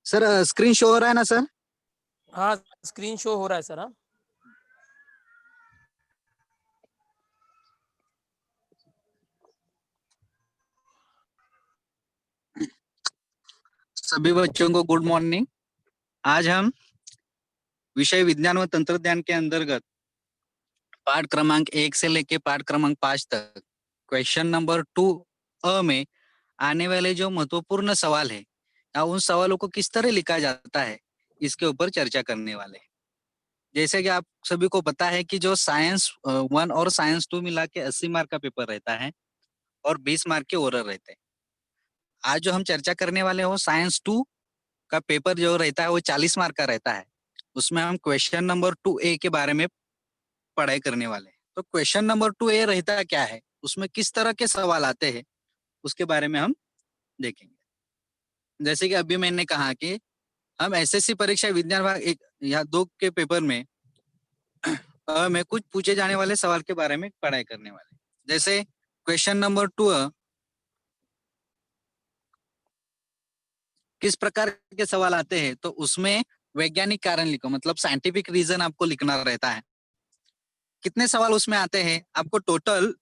Sir screen show हो रहा है ना सर? हाँ, स्क्रीन शो हो रहा है सर। हाँ, सभी बच्चों को गुड मॉर्निंग। आज हम विषय विज्ञान व तंत्रज्ञान के अंतर्गत पाठ क्रमांक 1 से लेके पाठ क्रमांक 5 तक क्वेश्चन नंबर 2 अ में आने वाले जो महत्वपूर्ण सवाल है या उन सवालों को किस तरह लिखा जाता है इसके ऊपर चर्चा करने वाले हैं। जैसे कि आप सभी को पता है कि जो साइंस 1 और साइंस 2 मिला के 80 मार्क का पेपर रहता है और 20 मार्क के ओरल रहते हैं। आज जो हम चर्चा करने वाले हो साइंस 2 का पेपर जो रहता है वो 40 मार्क का रहता है। उसमें हम क्वेश्चन नंबर 2A के बारे में पढ़ाई करने वाले हैं। तो क्वेश्चन नंबर 2A रहता क्या है, उसमें किस तरह के सवाल आते हैं, उसके बारे में हम देखेंगे। जैसे कि अभी मैंने कहा कि हम एसएससी परीक्षा विज्ञान विभाग 1 या 2 के पेपर में में कुछ पूछे जाने वाले सवाल के बारे में पढ़ाई करने वाले हैं। जैसे क्वेश्चन नंबर 2 किस प्रकार के सवाल आते हैं, तो उसमें वैज्ञानिक कारण लिखो, मतलब साइंटिफिक रीजन आपको लिखना रहता है। कितने सवाल उसमें आते हैं, आपको टोटल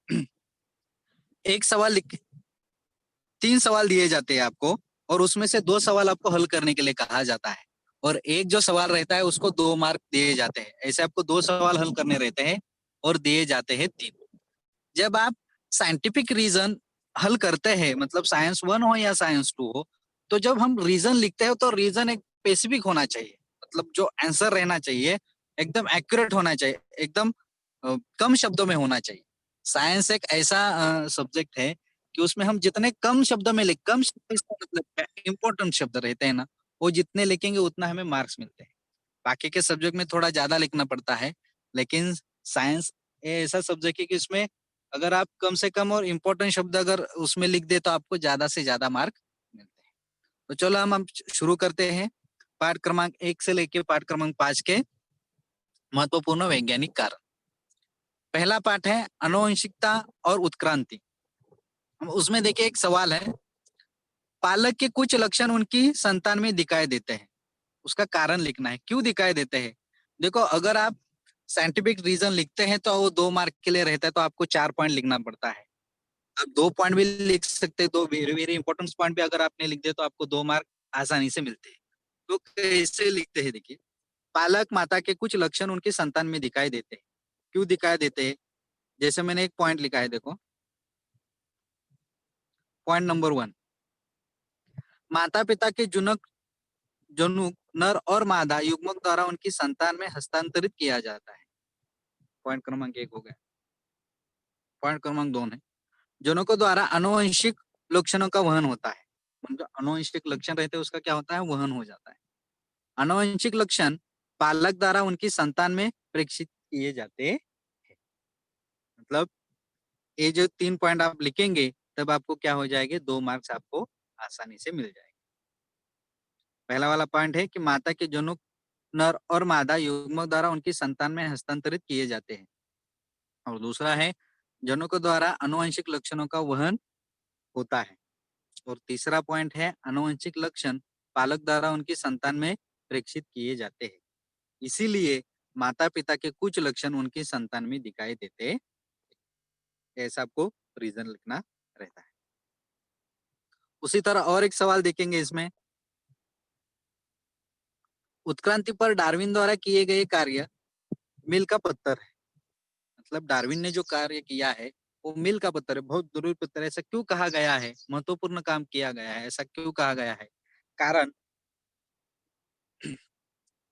एक सवाल लिख 3 सवाल दिए जाते हैं आपको, और उसमें से 2 सवाल आपको हल करने के लिए कहा जाता है, और एक जो सवाल रहता है उसको 2 मार्क दिए जाते हैं। ऐसे आपको 2 सवाल हल करने रहते हैं और दिए जाते हैं 3। जब आप साइंटिफिक रीजन हल करते हैं, मतलब साइंस 1 हो या साइंस 2 हो, तो जब हम रीजन लिखते हैं तो रीजन एक स्पेसिफिक होना चाहिए, मतलब जो आंसर रहना चाहिए एकदम एक्यूरेट होना चाहिए, एकदम कम शब्दों में होना चाहिए। साइंस एक ऐसा सब्जेक्ट है कि उसमें हम जितने कम शब्दों में लिख, कम शब्द इसका मतलब इंपॉर्टेंट शब्द रहते हैं ना, वो जितने लिखेंगे उतना हमें मार्क्स मिलते हैं। बाकी के सब्जेक्ट में थोड़ा ज्यादा लिखना पड़ता है, लेकिन साइंस ऐसा सब्जेक्ट है कि इसमें अगर आप कम से कम और इम्पोर्टेंट शब्द अगर उसमें लिख दे तो आपको ज्यादा से ज्यादा मार्क मिलते हैं। तो चलो हम शुरू करते हैं पाठ क्रमांक 1 से लेके पाठ क्रमांक 5 के महत्वपूर्ण वैज्ञानिक कारण। पहला पाठ है आनुवंशिकता और उत्क्रांति। उसमें देखिए एक सवाल है, पालक के कुछ लक्षण उनकी संतान में दिखाई देते हैं, उसका कारण लिखना है, क्यों दिखाई देते हैं। देखो अगर आप साइंटिफिक रीजन लिखते हैं तो वो 2 मार्क के लिए रहता है, तो आपको 4 पॉइंट लिखना पड़ता है। आप 2 पॉइंट भी लिख सकते हैं, 2 वेरी वेरी इंपॉर्टेंट पॉइंट भी अगर आपने लिख दिया तो आपको 2 मार्क आसानी से मिलते हैं। तो कैसे लिखते हैं, देखिए पालक माता के कुछ लक्षण उनकी संतान में दिखाई देते हैं, क्यों दिखाई देते हैं। जैसे मैंने एक पॉइंट लिखा है, देखो पॉइंट नंबर 1, माता पिता के जुनक जनुक नर और मादा युग्मक द्वारा उनकी संतान में हस्तांतरित किया जाता है। पॉइंट क्रमांक 1 हो गया। पॉइंट क्रमांक 2 है, जनकों द्वारा आनुवंशिक लक्षणों का वहन होता है। उनका आनुवंशिक लक्षण रहते हैं उसका क्या होता है, वहन हो जाता है। आनुवंशिक लक्षण पालक द्वारा उनकी संतान में प्रेषित किए जाते हैं। मतलब ये जो 3 पॉइंट आप लिखेंगे तब आपको क्या हो जाएंगे, 2 मार्क्स आपको आसानी से मिल जाएंगे। पहला वाला पॉइंट है कि माता के जनक नर और मादा युग्मक द्वारा उनकी संतान में हस्तांतरित किए जाते हैं, और दूसरा है जनकों द्वारा आनुवंशिक लक्षणों का वहन होता है, और तीसरा पॉइंट है आनुवंशिक लक्षण पालक द्वारा उनकी संतान में प्रेषित किए जाते हैं, इसीलिए माता पिता के कुछ लक्षण उनकी संतान में दिखाई देते हैं। ऐसा आपको रीजन लिखना रहता है। उसी तरह और एक सवाल देखेंगे इसमें, उत्क्रांति पर डार्विन द्वारा किए गए कार्य मील का पत्थर है। मतलब डार्विन ने जो कार्य किया है वो मील का पत्थर है, बहुत जरूरी पत्थर है। ऐसा क्यों कहा गया है, महत्वपूर्ण काम किया गया है, ऐसा क्यों कहा गया है। कारण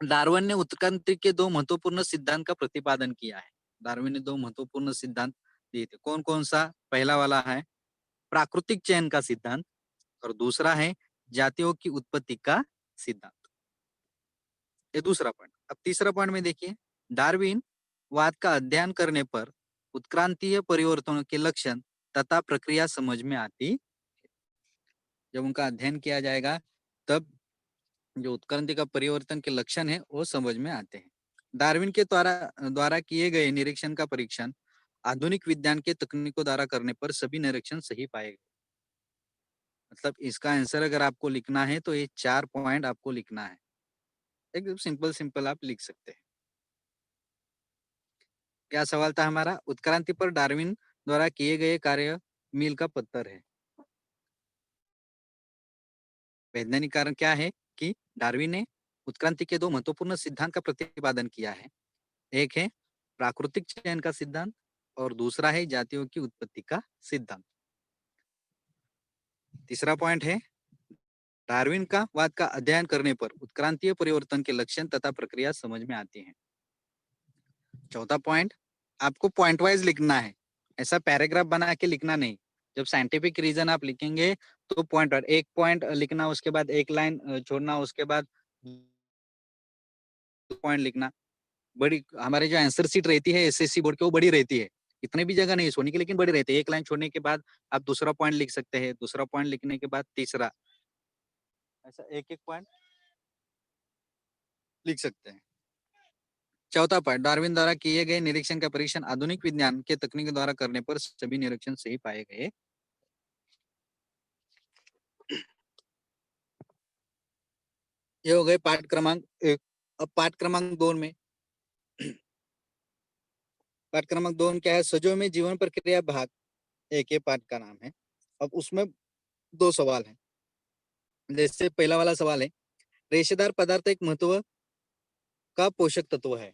डार्विन ने उत्क्रांति के 2 महत्वपूर्ण सिद्धांत का प्रतिपादन किया है। डार्विन ने 2 महत्वपूर्ण सिद्धांत दिए थे, कौन कौन सा। पहला वाला है प्राकृतिक चयन का सिद्धांत, और दूसरा है जातियों की उत्पत्ति का सिद्धांत। ये दूसरा पॉइंट। अब तीसरा पॉइंट में देखिए, डार्विन वाद का अध्ययन करने पर उत्क्रांतीय परिवर्तनों के लक्षण तथा प्रक्रिया समझ में आती। जब उनका अध्ययन किया जाएगा तब जो उत्क्रांति का परिवर्तन के लक्षण है वो समझ में आते हैं। डार्विन के द्वारा द्वारा किए गए निरीक्षण का परीक्षण आधुनिक विज्ञान के तकनीकों द्वारा करने पर सभी निरीक्षण सही पाए गए। मतलब इसका आंसर अगर आपको लिखना है तो ये 4 पॉइंट आपको लिखना है। एकदम सिंपल सिंपल आप लिख सकते हैं। क्या सवाल था हमारा? उत्क्रांति पर डार्विन द्वारा किए गए कार्य मील का पत्थर है। वैज्ञानिक कारण क्या है कि डार्विन ने उत्क्रांति के 2 महत्वपूर्ण सिद्धांत का प्रतिपादन किया है। एक है प्राकृतिक चयन का सिद्धांत और दूसरा है जातियों की उत्पत्ति का सिद्धांत। तीसरा पॉइंट है डार्विन का वाद का अध्ययन करने पर उत्क्रांतीय परिवर्तन के लक्षण तथा प्रक्रिया समझ में आती है। चौथा पॉइंट, आपको पॉइंट वाइज लिखना है, ऐसा पैराग्राफ बना के लिखना नहीं। जब साइंटिफिक रीजन आप लिखेंगे तो पॉइंट वाइज, एक पॉइंट लिखना, उसके बाद एक लाइन छोड़ना, उसके बाद पॉइंट लिखना। बड़ी हमारे जो आंसर सीट रहती है एसएससी बोर्ड की, वो बड़ी रहती है, इतनी भी जगह नहीं है सोने की, लेकिन बड़ी रहती है। एक लाइन छोड़ने के बाद आप दूसरा पॉइंट लिख सकते हैं, दूसरा पॉइंट लिखने के बाद तीसरा, ऐसा एक एक पॉइंट लिख सकते हैं। चौथा पॉइंट, डार्विन द्वारा किए गए निरीक्षण का परीक्षण आधुनिक विज्ञान के तकनीक द्वारा करने पर सभी निरीक्षण सही पाए गए। ये हो गए पाठ क्रमांक 1। अब पाठ क्रमांक 2 में, पाठ क्रमांक 2 क्या है? सजो में जीवन प्रक्रिया भाग 1 ये पाठ का नाम है। अब उसमें 2 सवाल है। जैसे पहला वाला सवाल है, रेशेदार पदार्थ एक महत्व का पोषक तत्व है।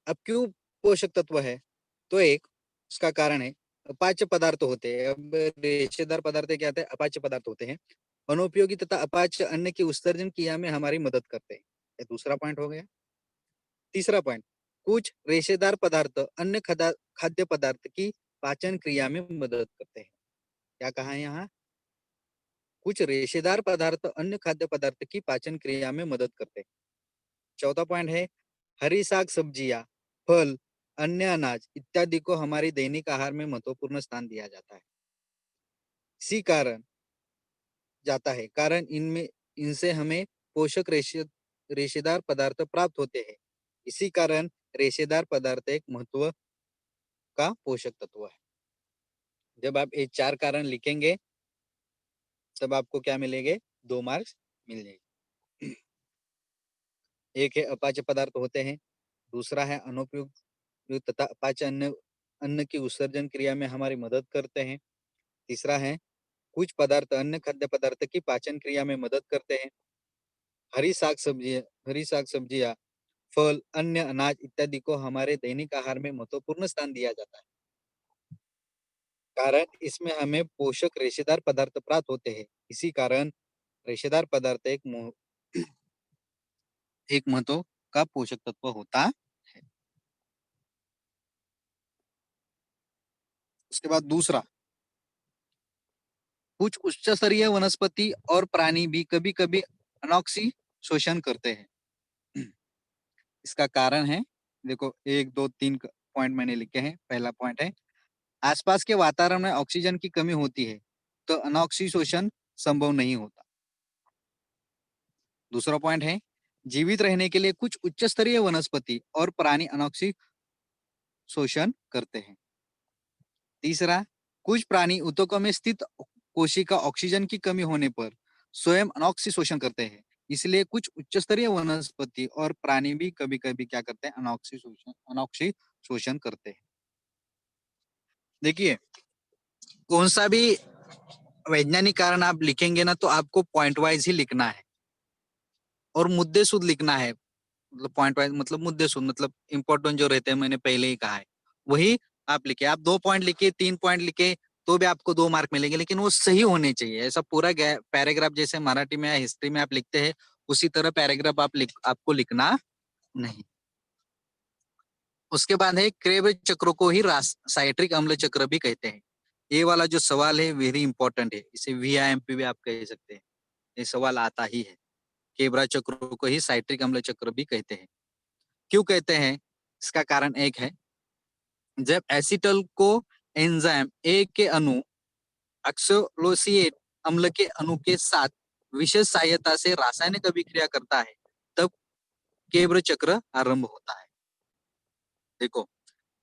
अब क्यों पोषक तत्व है? तो एक उसका कारण है अपाच्य पदार्थ होते हैं। अब रेशेदार पदार्थ क्या होते हैं? अपाच्य पदार्थ होते हैं। अनुपयोगी तथा अपाच्य अन्न की उत्सर्जन क्रिया में हमारी मदद करते हैं। ये दूसरा पॉइंट हो गया। तीसरा पॉइंट, कुछ रेशेदार पदार्थ अन्य खाद्य पदार्थ की पाचन क्रिया में मदद करते हैं। क्या कहा है यहाँ? कुछ रेशेदार पदार्थ अन्य खाद्य पदार्थ की पाचन क्रिया में मदद करते हैं। चौथा पॉइंट है हरी साग सब्जियां, फल, अन्य अनाज इत्यादि को हमारी दैनिक आहार में महत्वपूर्ण स्थान दिया जाता है। इसी कारण जाता है कारण इनमें इनसे हमें पोषक रेशेदार पदार्थ प्राप्त होते हैं। इसी कारण रेशेदार पदार्थ एक महत्व का पोषक तत्व है। जब आप ये 4 कारण लिखेंगे तब आपको क्या मिलेंगे? 2 मार्क्स मिल जाएंगे। एक है अपाच्य पदार्थ होते हैं, दूसरा है अनुपयुक्त तथा अपाच्य अन्न अन्न की उत्सर्जन क्रिया में हमारी मदद करते हैं। तीसरा है कुछ पदार्थ अन्य खाद्य पदार्थ की पाचन क्रिया में मदद करते हैं। हरी साग सब्जियां, फल, अन्य अनाज इत्यादि को हमारे दैनिक आहार में महत्वपूर्ण स्थान दिया जाता है। कारण इसमें हमें पोषक रेशेदार पदार्थ प्राप्त होते हैं। इसी कारण रेशेदार पदार्थ एक महत्व का पोषक तत्व होता है। उसके बाद दूसरा, कुछ उच्च स्तरीय वनस्पति और प्राणी भी कभी कभी अनॉक्सी शोषण करते हैं। इसका कारण है, देखो 1 2 3 पॉइंट मैंने लिखे हैं। पहला पॉइंट है आसपास के वातावरण में ऑक्सीजन की कमी होती है तो अनॉक्सी शोषण संभव नहीं होता। दूसरा पॉइंट है जीवित रहने के लिए कुछ उच्च स्तरीय वनस्पति और प्राणी अनॉक्सी शोषण करते हैं। तीसरा, कुछ प्राणी ऊतकों में स्थित कोशिका ऑक्सीजन की कमी होने पर स्वयं अनॉक्सी शोषण करते हैं। इसलिए कुछ उच्च स्तरीय वनस्पति और प्राणी भी कभी कभी क्या करते हैं? अनॉक्सी शोषण करते हैं। देखिए, कौन सा भी वैज्ञानिक कारण आप लिखेंगे ना तो आपको पॉइंट वाइज ही लिखना है और मुद्दे शुद्ध लिखना है। मतलब पॉइंट वाइज मतलब मुद्दे शुद्ध, मतलब इंपॉर्टेंट जो रहते हैं, मैंने पहले ही कहा है वही आप लिखे। आप 2 पॉइंट लिखे, 3 पॉइंट लिखे तो भी आपको 2 मार्क मिलेंगे, लेकिन वो सही होने चाहिए। ऐसा पूरा पैराग्राफ जैसे मराठी में या हिस्ट्री में आप लिखते हैं उसी तरह पैराग्राफ आपको लिखना नहीं। उसके बाद है क्रेब चक्र को ही साइट्रिक अम्ल चक्र भी कहते हैं। ये वाला जो सवाल है वेरी इंपॉर्टेंट है, इसे VIMP भी आप कह सकते हैं। ये सवाल आता ही है। केबरा चक्र को ही साइट्रिक अम्ल चक्र भी कहते हैं। क्यों कहते हैं? इसका कारण एक है, जब एसिटल को एंजाइम ए के अणु ऑक्सोलोसिएट अम्ल के अणु के साथ विशेष सहायता से रासायनिक अभिक्रिया करता है तब केब्र चक्र आरंभ होता है। देखो,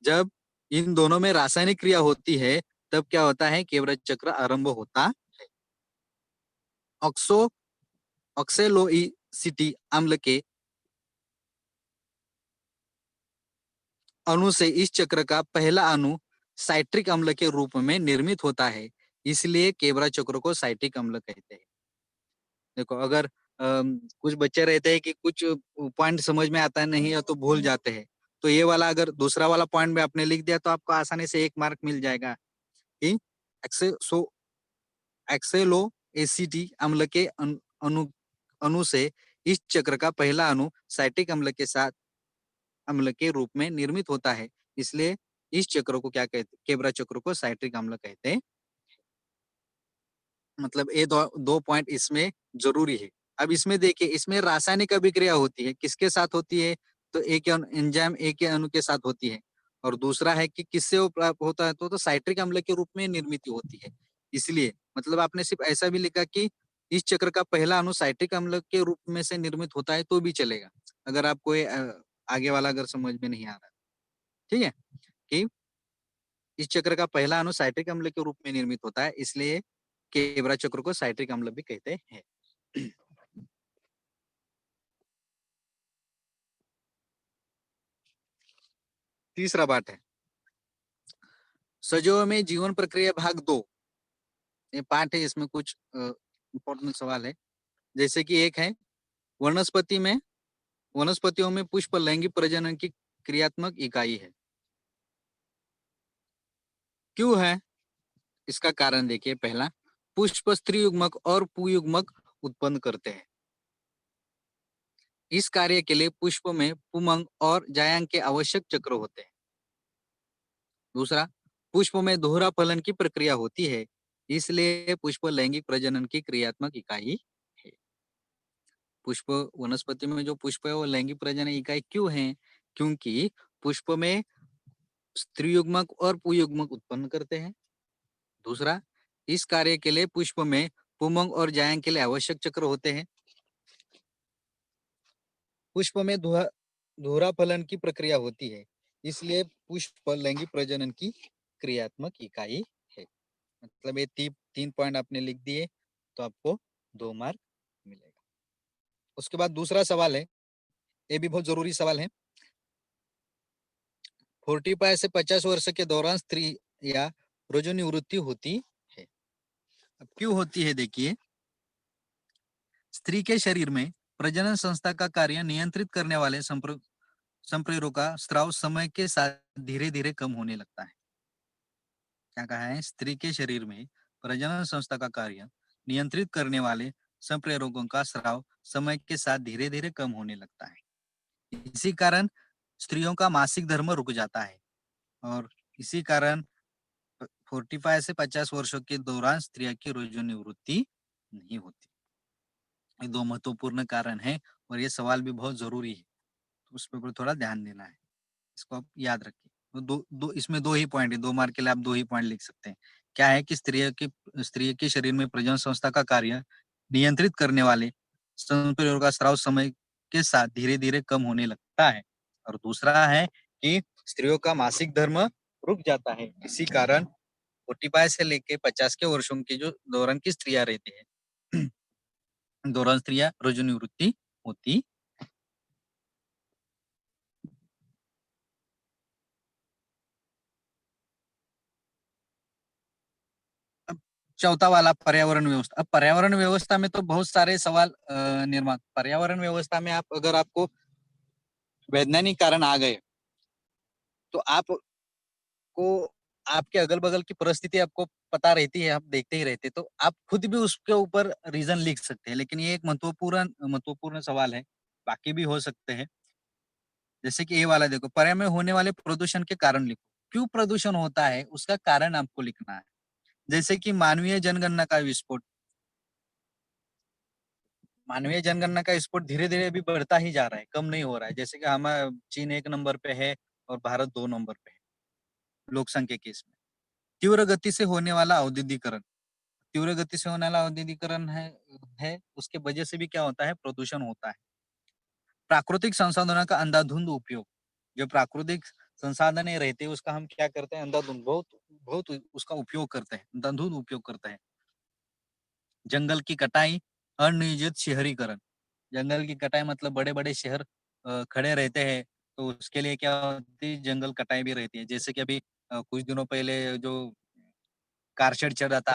जब इन दोनों में रासायनिक क्रिया होती है तब क्या होता है? केब्र चक्र आरंभ होता है। ऑक्सो ऑक्सेलोइसिटी अम्ल के अणु से इस चक्र का पहला अणु साइट्रिक अम्ल के रूप में निर्मित होता है, इसलिए केबरा चक्र को साइट्रिक अम्ल कहते हैं। देखो, अगर कुछ बच्चे रहते हैं कि कुछ पॉइंट समझ में आता नहीं है तो भूल जाते हैं, तो ये वाला अगर दूसरा वाला पॉइंट में आपने लिख दिया तो आपको आसानी से 1 मार्क मिल जाएगा कि एक्सेसो एक्सेलो एसिटी अम्ल के अणु अणु से इस चक्र का पहला अणु साइट्रिक अम्ल के साथ अम्ल के रूप में निर्मित होता है, इसलिए इस चक्र को क्या कहते हैं, केबरा चक्र को साइट्रिक अम्ल कहते हैं। मतलब ये दो पॉइंट इसमें जरूरी है। अब इसमें देखिए, इसमें रासायनिक अभिक्रिया होती है, किसके साथ होती है, तो एक एंजाइम एक के अणु के साथ होती है, और दूसरा है कि किससे वो प्राप्त होता है, तो साइट्रिक अम्ल के रूप में निर्मित होती है। इसलिए मतलब आपने सिर्फ ऐसा भी लिखा कि इस चक्र का पहला अणु साइट्रिक अम्ल के रूप में से निर्मित होता है तो भी चलेगा, अगर आपको आगे वाला अगर समझ में नहीं आ रहा। ठीक है, कि इस चक्र का पहला अणु साइट्रिक अम्ल के रूप में निर्मित होता है, इसलिए केबरा चक्र को साइट्रिक अम्ल भी कहते हैं। तीसरा पाठ है सजीवों में जीवन प्रक्रिया भाग 2। ये पाठ है, इसमें कुछ इंपॉर्टेंट सवाल है, जैसे कि एक है वनस्पति में वनस्पतियों में पुष्प लैंगिक प्रजनन की क्रियात्मक इकाई है, क्यों है? इसका कारण देखिए, पहला, पुष्प स्त्री युग्मक और पुयुग्मक उत्पन्न करते हैं। इस कार्य के लिए पुष्प में पुमंग और जायांग के आवश्यक चक्र होते हैं। दूसरा, पुष्प में दोहरा फलन की प्रक्रिया होती है, इसलिए पुष्प लैंगिक प्रजनन की क्रियात्मक इकाई है। पुष्प वनस्पति में जो पुष्प है वो लैंगिक प्रजनन इकाई क्यों है? क्योंकि पुष्प में स्त्री युग्मक और पुयुग्मक उत्पन्न करते हैं। दूसरा, इस कार्य के लिए पुष्प में पुमंग और जायांग के लिए आवश्यक चक्र होते हैं। पुष्प में दोहरा फलन की प्रक्रिया होती है, इसलिए पुष्प लैंगिक प्रजनन की क्रियात्मक इकाई है। मतलब ये तीन पॉइंट आपने लिख दिए तो आपको 2 मार्क मिलेगा। उसके बाद दूसरा सवाल है, ये भी बहुत जरूरी सवाल है। 45 से 50 वर्ष के दौरान स्त्री या रजोनिवृत्ति होती है। अब क्यों होती है? देखिए, स्त्री के शरीर में प्रजनन संस्था का कार्य नियंत्रित करने वाले संप्रेरकों का स्राव समय के साथ धीरे धीरे कम होने लगता है। क्या कहा है? स्त्री के शरीर में प्रजनन संस्था का कार्य नियंत्रित करने वाले संप्रेरकों का स्राव समय के साथ धीरे धीरे कम होने लगता है। इसी कारण स्त्रियों का मासिक धर्म रुक जाता है, और इसी कारण 45 से 50 वर्षों के दौरान स्त्रियों की रजोनिवृत्ति नहीं होती। ये 2 महत्वपूर्ण कारण है, और ये सवाल भी बहुत जरूरी है, तो उस पर थोड़ा ध्यान देना है। इसको आप याद रखिए। तो इसमें 2 ही पॉइंट है, 2 मार्क के लिए आप 2 ही पॉइंट लिख सकते हैं। क्या है कि स्त्री के शरीर में प्रजनन संस्था का कार्य नियंत्रित करने वाले संप्रेरकों का स्राव समय के साथ धीरे-धीरे कम होने लगता है, और दूसरा है कि स्त्रियों का मासिक धर्म रुक जाता है। इसी कारण 45 से लेके 50 के वर्षों की जो दौरान की स्त्रियां रहती है, दौरान स्त्रियां रजोनिवृत्ति होती। अब चौथा वाला पर्यावरण व्यवस्था। अब पर्यावरण व्यवस्था में तो बहुत सारे सवाल निर्माण। पर्यावरण व्यवस्था में आप अगर आपको वैज्ञानिक कारण आ गए तो आपको आपके अगल बगल की परिस्थिति आपको पता रहती है, आप देखते ही रहते, तो आप खुद भी उसके ऊपर रीजन लिख सकते हैं। लेकिन ये एक महत्वपूर्ण सवाल है, बाकी भी हो सकते हैं। जैसे कि ये वाला देखो, पर्यावरण में होने वाले प्रदूषण के कारण लिखो। क्यों प्रदूषण होता है उसका कारण आपको लिखना है। जैसे कि मानवीय जनगणना का विस्फोट। मानवीय जनगणना का स्कोर धीरे-धीरे अभी बढ़ता ही जा रहा है, कम नहीं हो रहा है। जैसे कि चीन 1 नंबर पे है और भारत 2 नंबर पे है, लोक संख्या के इसमें। तीव्र गति से होने वाला औद्योगिकरण। तीव्र गति से होने वाला औद्योगिकरण है, उसके वजह से भी क्या होता है? प्रदूषण होता है। प्राकृतिक संसाधनों का अंधाधुंध उपयोग। जो प्राकृतिक संसाधन रहते हैं, उसका हम क्या करते हैं? अंधाधुंध बहुत बहुत उसका उपयोग करते हैं, अंधाधुंध उपयोग करते हैं। जंगल की कटाई, अनियोजित शहरीकरण, जंगल की कटाई मतलब बड़े-बड़े शहर खड़े रहते हैं, तो उसके लिए क्या होती है जंगल कटाई भी रहती है। जैसे कि अभी कुछ दिनों पहले जो कारशेड चल रहा था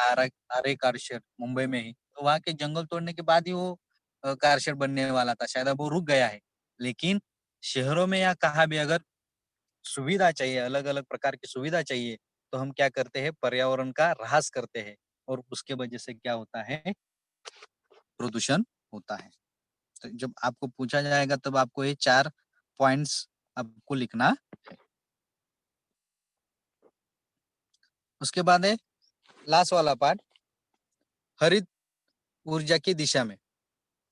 आरए कारशेड मुंबई में ही, तो वहाँ के जंगल तोड़ने के बाद ही वो कारशेड बनने वाला था, शायद अब वो रुक गया है। लेकिन शहरों में या कहाँ भी अगर सुविधा चाहिए, अलग-अलग प्रकार की सुविधा चाहिए, तो हम क्या करते हैं पर्यावरण का ह्रास करते हैं और उसके वजह से क्या होता है प्रदूषण होता है। तो जब आपको पूछा जाएगा तब आपको ये 4 पॉइंट्स आपको लिखना है। उसके बाद है लास्ट वाला पार्ट, हरित ऊर्जा की दिशा में।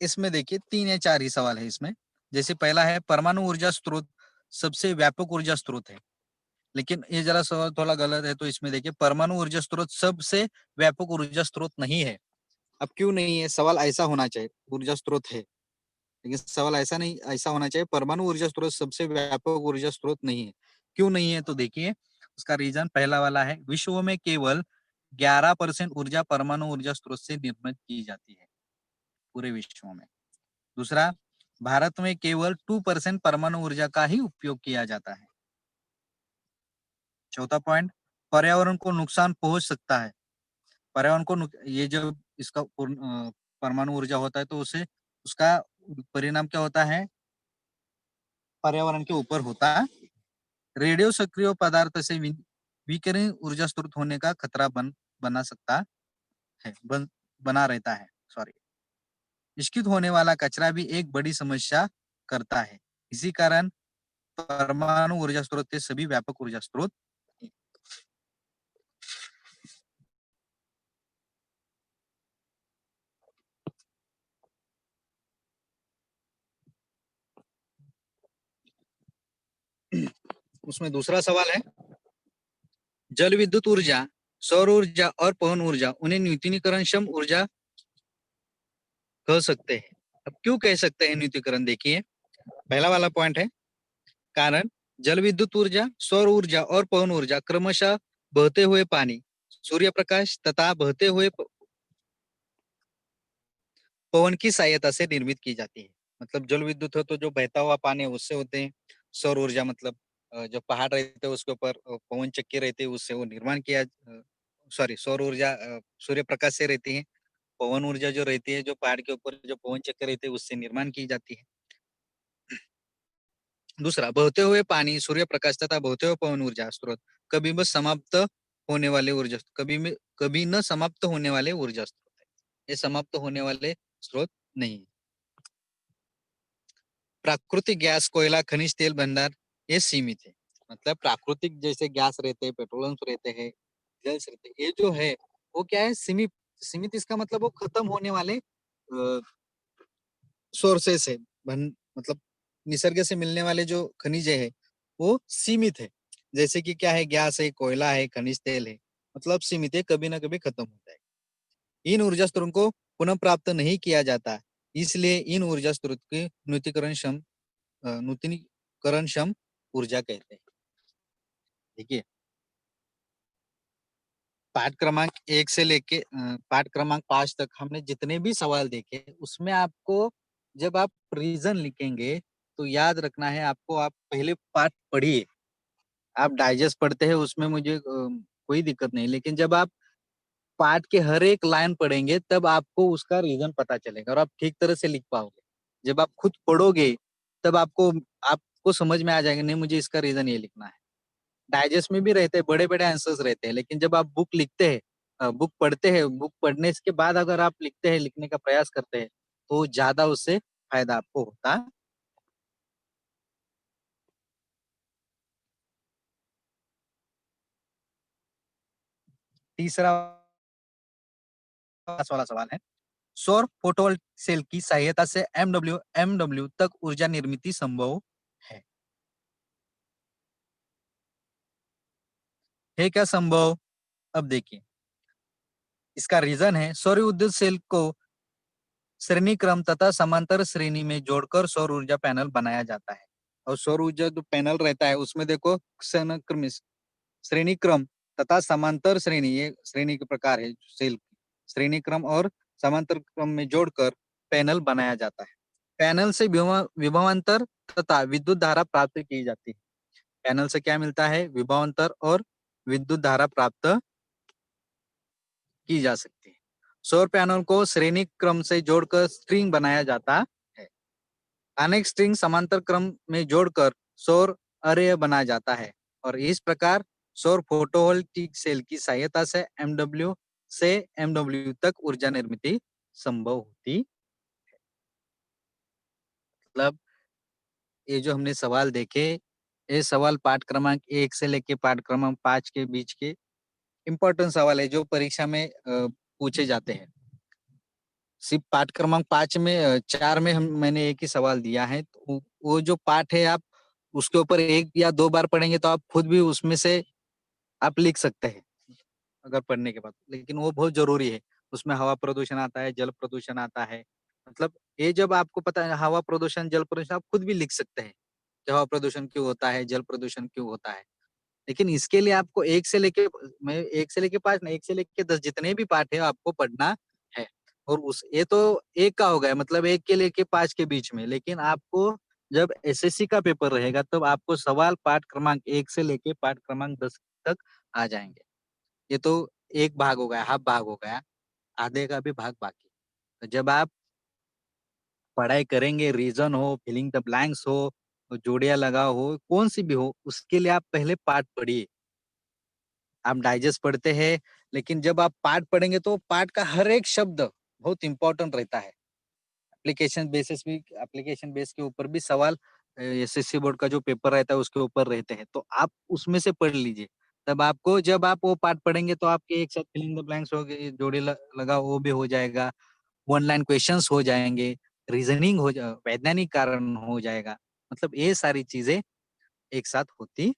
इसमें देखिए 3 या 4 ही सवाल है इसमें। जैसे पहला है परमाणु ऊर्जा स्रोत सबसे व्यापक ऊर्जा स्रोत है। लेकिन ये ज़रा सवाल थोड़ा गलत है, तो इसमें देखिए परमाणु ऊर्जा स्रोत सबसे व्यापक ऊर्जा स्रोत नहीं है। अब क्यों नहीं है? सवाल ऐसा होना चाहिए, ऊर्जा स्रोत है। लेकिन सवाल ऐसा होना चाहिए परमाणु ऊर्जा स्रोत सबसे व्यापक ऊर्जा स्रोत नहीं है। क्यों नहीं है? तो देखिए उसका रीज़न पहला वाला है विश्व में केवल 11% ऊर्जा परमाणु ऊर्जा स्रोत से निर्मित की जाती है, पूरे विश्व में। दूसरा, भारत में केवल 2% परमाणु ऊर्जा का ही उपयोग किया जाता है। चौथा पॉइंट, पर्यावरण को नुकसान पहुंच सकता है। पर्यावरण को ये जब इसका परमाणु ऊर्जा होता है तो उसे उसका परिणाम क्या होता है पर्यावरण के ऊपर होता है। रेडियो सक्रिय पदार्थ से विकिरण ऊर्जा स्रोत होने का खतरा बना सकता है बना रहता है सॉरी। निष्क्रिय होने वाला कचरा भी एक बड़ी समस्या करता है। इसी कारण परमाणु ऊर्जा स्रोत के सभी व्यापक ऊर्जा स्रोत उसमें दूसरा सवाल है जल विद्युत ऊर्जा, सौर ऊर्जा और पवन ऊर्जा उन्हें न्यूनतीकरणक्षम ऊर्जा कह सकते हैं। अब क्यों कह सकते हैं न्यूनतीकरण? देखिए पहला वाला पॉइंट है कारण जल विद्युत ऊर्जा, सौर ऊर्जा और पवन ऊर्जा क्रमशः बहते हुए पानी, सूर्य प्रकाश तथा बहते हुए पवन की सहायता से निर्मित की जाती है। मतलब जल विद्युत हो तो जो बहता हुआ पानी है उससे होते हैं। सौर ऊर्जा मतलब जो पहाड़ रहते हैं उसके ऊपर पवन चक्की रहती है उससे वो निर्माण किया सॉरी सौर ऊर्जा सूर्य प्रकाश से रहती है। पवन ऊर्जा जो रहती है जो पहाड़ के ऊपर जो पवन चक्कर रहते हैं उससे निर्माण की जाती है। दूसरा, बहते हुए पानी, सूर्य प्रकाश तथा बहते हुए पवन ऊर्जा स्रोत कभी बस समाप्त होने वाले ऊर्जा कभी न समाप्त होने वाले ऊर्जा स्रोत है। ये समाप्त होने वाले स्रोत नहीं है। प्राकृतिक गैस, कोयला, खनिज तेल भंडार ये सीमित है। मतलब प्राकृतिक जैसे गैस रहते हैं, पेट्रोलियम रहते हैं, गैस रहते हैं, ये जो है वो क्या है सीमित। सीमित इसका मतलब वो खत्म होने वाले सोर्सेस है। मतलब निसर्ग से मिलने वाले जो खनिज है वो सीमित है। जैसे कि क्या है गैस है, कोयला है, खनिज तेल है। मतलब सीमित है, कभी ना कभी खत्म हो जाएगा। इन ऊर्जा स्रोतों को पुनः प्राप्त नहीं किया जाता, इसलिए इन ऊर्जा स्रोत के नूतनीकरण क्षम ऊर्जा कहते हैं। देखिए पाठ क्रमांक 1 से लेके पाठ क्रमांक 5 तक हमने जितने भी सवाल देखे उसमें आपको जब आप रीजन लिखेंगे तो याद रखना है आपको आप पहले पाठ पढ़िए। आप डाइजेस्ट पढ़ते हैं उसमें मुझे कोई दिक्कत नहीं, लेकिन जब आप पाठ के हर एक लाइन पढ़ेंगे तब आपको उसका रीजन पता चलेगा और आप ठीक तरह से लिख पाओगे। जब आप खुद पढ़ोगे तब आपको समझ में आ जाएगा नहीं मुझे इसका रीजन ये लिखना है। डाइजेस्ट में भी रहते हैं, बड़े-बड़े आंसर्स रहते हैं, लेकिन जब आप बुक लिखते हैं बुक पढ़ते हैं, बुक पढ़ने के बाद अगर आप लिखते हैं, लिखने का प्रयास करते हैं, तो ज़्यादा उससे फ़ायदा आपको होता है। तीसरा पास वाला सवाल है, सौर फोटोवोल्टिक सेल की सहायता से एमडब्ल्यू तक ऊर्जा निर्मित संभव है। है क्या संभव? अब देखिए, इसका रीज़न है सौर विद्युत सेल को श्रेणी क्रम तथा समांतर श्रेणी में जोड़कर सौर ऊर्जा पैनल बनाया जाता है। और सौर ऊर्जा जो पैनल रहता है उसमें देखो श्रेणी क्रम तथा समांतर श्रेणी ये श्रेणी के प्रकार है सेल की। श्रेणी क्रम और समांतर क्रम में जोड़कर पैनल बनाया जाता है। पैनल से विभवांतर तथा विद्युत धारा प्राप्त की जाती है। पैनल से क्या मिलता है? विभवांतर और विद्युत धारा प्राप्त की जा सकती है। सौर पैनल को श्रेणी क्रम से जोड़कर स्ट्रिंग बनाया जाता है। अनेक स्ट्रिंग समांतर क्रम में जोड़कर सौर अरेय बनाया जाता है और इस प्रकार सौर फोटोवोल्टिक सेल की सहायता से एमडब्ल्यू से एमडब्ल्यू तक ऊर्जा निर्मित संभव होती। मतलब ये जो हमने सवाल देखे, ये सवाल पाठ क्रमांक 1 से लेके पाठ क्रमांक 5 के बीच के इम्पोर्टेंट सवाल है जो परीक्षा में पूछे जाते हैं। सिर्फ पाठ क्रमांक 5 में 4 में मैंने एक ही सवाल दिया है। तो वो जो पाठ है आप उसके ऊपर 1 या 2 बार पढ़ेंगे तो आप खुद भी उसमें से आप लिख सकते हैं, अगर पढ़ने के बाद। लेकिन वो बहुत ज़रूरी है। उसमें हवा प्रदूषण आता है, जल प्रदूषण आता है। मतलब ये जब आपको पता है हवा प्रदूषण, जल प्रदूषण आप खुद भी लिख सकते हैं, कि हवा प्रदूषण क्यों होता है, जल प्रदूषण क्यों होता है। लेकिन इसके लिए आपको 1 से लेके मैं 1 से लेके 5 नहीं, 1 से लेके 10 जितने भी पाठ है आपको पढ़ना है। और उस ये तो 1 का हो गया मतलब 1 के लेके 5 के बीच में। लेकिन आपको जब एसएससी का पेपर रहेगा तब आपको सवाल पाठ क्रमांक 1 से लेके पाठ क्रमांक 10 तक आ जाएँगे। ये तो एक भाग हो गया, हाफ भाग हो गया, आधे का भी भाग बाकी। तो जब आप पढ़ाई करेंगे, रीज़न हो, फिलिंग द ब्लैंक्स हो, जोड़ियाँ लगाओ हो, कौन-सी भी हो, उसके लिए आप पहले पाठ पढ़िए। आप डाइजेस्ट पढ़ते हैं, लेकिन जब आप पाठ पढ़ेंगे तो पाठ का हर एक शब्द बहुत इम्पोर्टेंट रहता है। एप्लीकेशन बेस के ऊपर भी सवाल एसएससी बोर्ड का जो पेपर रहता है उसके ऊपर रहते हैं। तो आप उसमें से पढ़ लीजिए। तब आपको जब आप वो पाठ पढ़ेंगे तो आपके एक साथ फिलिंग द ब्लैंक्स हो गए, जोड़े लगाओ वो भी हो जाएगा, वन लाइन क्वेश्चंस हो जाएँगे, रीज़निंग वैज्ञानिक कारण हो जाएगा। मतलब ये सारी चीज़ें एक साथ होती हैं।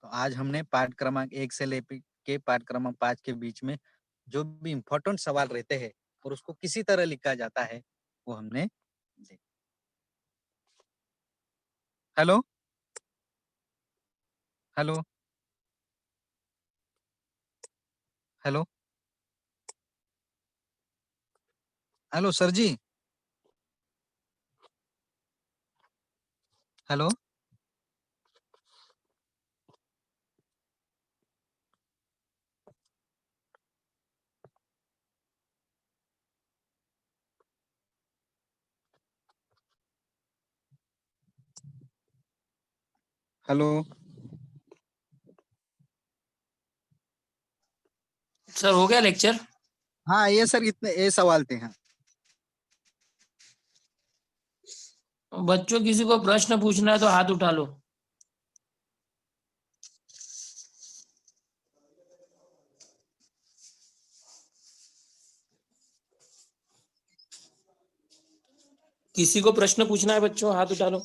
तो आज हमने पाठ क्रमांक 1 से लेके के पाठ क्रमांक 5 के बीच में जो भी इम्पोर्टेंट सवाल रहते हैं और उसको किसी तरह लिखा जाता है, वो हमने देखा। Hello, hello, hello, hello sir ji, hello, hello. Sir हो गया लेक्चर? हाँ, ये सर इतने ये सवाल थे। हाँ, बच्चों किसी को प्रश्न पूछना है तो हाथ उठा लो। किसी को प्रश्न पूछना है बच्चों, हाथ उठा लो।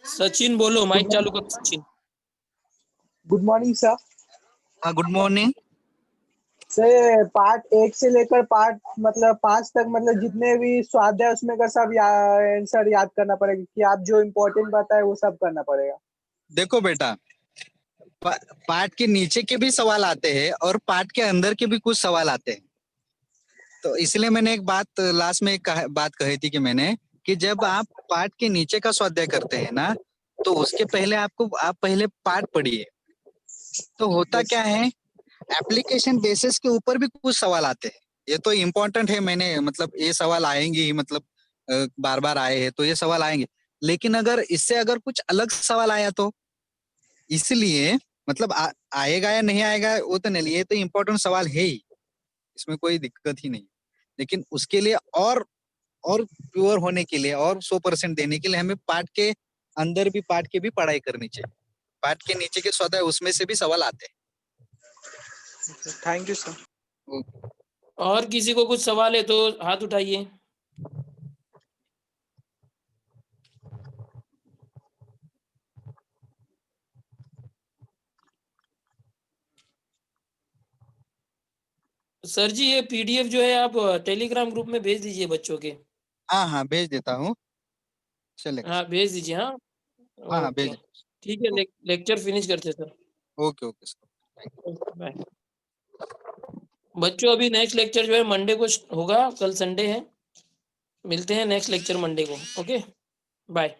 सचिन बोलो, माइक चालू कर सचिन। Good morning sir. हाँ, गुड मॉर्निंग। सर पार्ट 1 से लेकर पार्ट मतलब 5 तक मतलब जितने भी स्वाध्याय उसमें का सब आंसर याद करना पड़ेगा कि आप जो इम्पोर्टेंट बताए वो सब करना पड़ेगा। देखो बेटा, पाठ के नीचे के भी सवाल आते हैं और पाठ के अंदर के भी कुछ सवाल आते हैं। तो इसलिए मैंने एक बात लास्ट में बात कही थी कि मैंने कि जब आप पाठ के नीचे का स्वाध्याय करते हैं ना, तो उसके पहले आप पहले पाठ पढ़िए। तो होता क्या है, एप्लीकेशन बेसिस के ऊपर भी कुछ सवाल आते हैं। ये तो इम्पोर्टेंट है, मैंने मतलब ये सवाल आएंगे ही, मतलब बार बार आए हैं तो ये सवाल आएंगे। लेकिन अगर इससे अगर कुछ अलग सवाल आया तो इसलिए मतलब आएगा या नहीं आएगा वो तो नहीं, ये तो इम्पोर्टेंट सवाल है ही, इसमें कोई दिक्कत ही नहीं। लेकिन उसके लिए और प्योर होने के लिए और 100% देने के लिए हमें पाठ के अंदर भी पाठ की भी पढ़ाई करनी चाहिए। पाठ के नीचे के स्वाध्याय उसमें से भी सवाल आते थैंक यू सर। हैं। और किसी को कुछ सवाल है तो हाथ उठाइए। सर जी ये पीडीएफ जो है आप टेलीग्राम ग्रुप में भेज दीजिए बच्चों के। हाँ हाँ भेज देता हूँ, चलेगा हाँ सर। भेज दीजिए। हाँ हाँ हाँ ओके भेज ठीक है, लेक्चर फिनिश करते हैं sir. Okay okay sir. Bye. बच्चों अभी नेक्स्ट लेक्चर जो है मंडे को होगा, कल संडे है। मिलते हैं नेक्स्ट लेक्चर मंडे को। Okay bye.